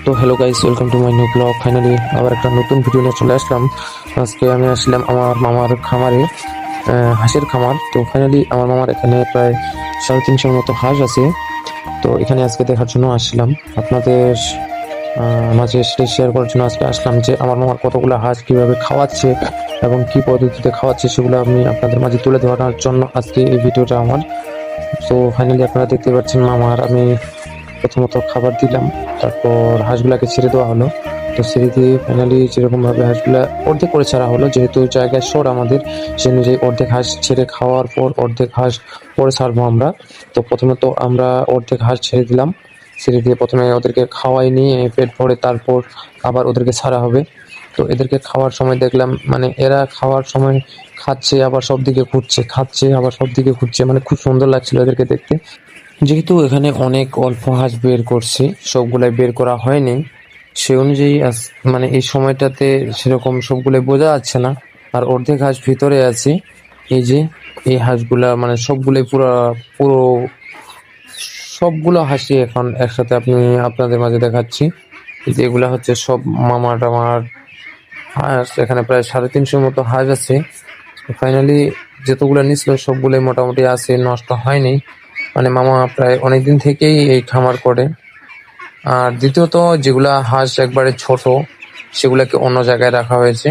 তো hello guys, welcome to my new blog. Finally আবার একটা নতুন ভিডিও নিয়ে চলে আসলাম। আজকে আমি আসলাম আমার মামার খামারে, হাঁসের খামার। তো ফাইনালি আমার মামার এখানে প্রায় 350-র মতো হাঁস আছে। তো এখানে আজকে দেখার জন্য আসলাম, আপনাদের মাঝে সেটাই শেয়ার করার জন্য আজকে আসলাম যে আমার মামার কতগুলো হাঁস কীভাবে খাওয়াচ্ছে এবং কী পদ্ধতিতে খাওয়াচ্ছে সেগুলো আমি আপনাদের মাঝে তুলে ধরার জন্য আজকে এই ভিডিওটা আমার। তো ফাইনালি আপনারা দেখতে পাচ্ছেন মামার আমি প্রথমত খাবার দিলাম, তারপর হাঁসগুলাকে ছেড়ে দেওয়া হলো। তো ছেড়ে দিয়ে ফাইনালি যেরকমভাবে হাঁসগুলা অর্ধেক করে ছাড়া হলো, যেহেতু জায়গায় শোর আমাদের, সে অনুযায়ী অর্ধেক হাঁস ছেড়ে খাওয়ার পর অর্ধেক হাঁস পরে ছাড়বো আমরা। তো প্রথমত আমরা অর্ধেক হাঁস ছেড়ে দিলাম, ছেড়ে দিয়ে প্রথমে ওদেরকে খাওয়াই নিয়ে পেট ভরে তারপর আবার ওদেরকে ছাড়া হবে। তো এদেরকে খাওয়ার সময় দেখলাম মানে এরা খাওয়ার সময় খাচ্ছে আবার সব দিকে ঘুরছে, খাচ্ছে আবার সব দিকে ঘুরছে, মানে খুব সুন্দর লাগছিল এদেরকে দেখতে। যেহেতু এখানে অনেক অল্প হাঁস বের করছি, সবগুলাই বের করা হয়নি, সে অনুযায়ী মানে এই সময়টাতে সেরকম সবগুলাই বোঝা যাচ্ছে না। আর অর্ধেক হাঁস ভিতরে আছে, এই যে এই হাঁসগুলা মানে সবগুলাই পুরো পুরো সবগুলো হাঁসই এখন একসাথে আপনাদের মাঝে দেখাচ্ছি। এই যে এগুলা হচ্ছে সব মামার টামার হাঁস। এখানে প্রায় 350-র মতো হাঁস আছে। ফাইনালি যতগুলো নিছিল সবগুলোই মোটামুটি আছে, নষ্ট হয়নি। মানে মামা প্রায় অনেকদিন থেকেই এই খামার করে। আর দ্বিতীয়ত যেগুলা হাঁস একবারে ছোট সেগুলাকে অন্য জায়গায় রাখা হয়েছে।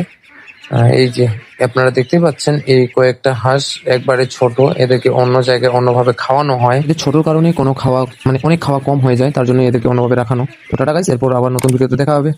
এই যে আপনারা দেখতে পাচ্ছেন এই কয়েকটা হাঁস একবারে ছোট, এদেরকে অন্য জায়গায় অন্যভাবে খাওয়ানো হয়। এদের ছোটোর কারণে কোনো খাওয়া মানে অনেক খাওয়া কম হয়ে যায়, তার জন্য এদেরকে অন্যভাবে রাখানো। তো টাটা গাইস, এরপর আবার নতুন ভিডিওতে দেখা হবে।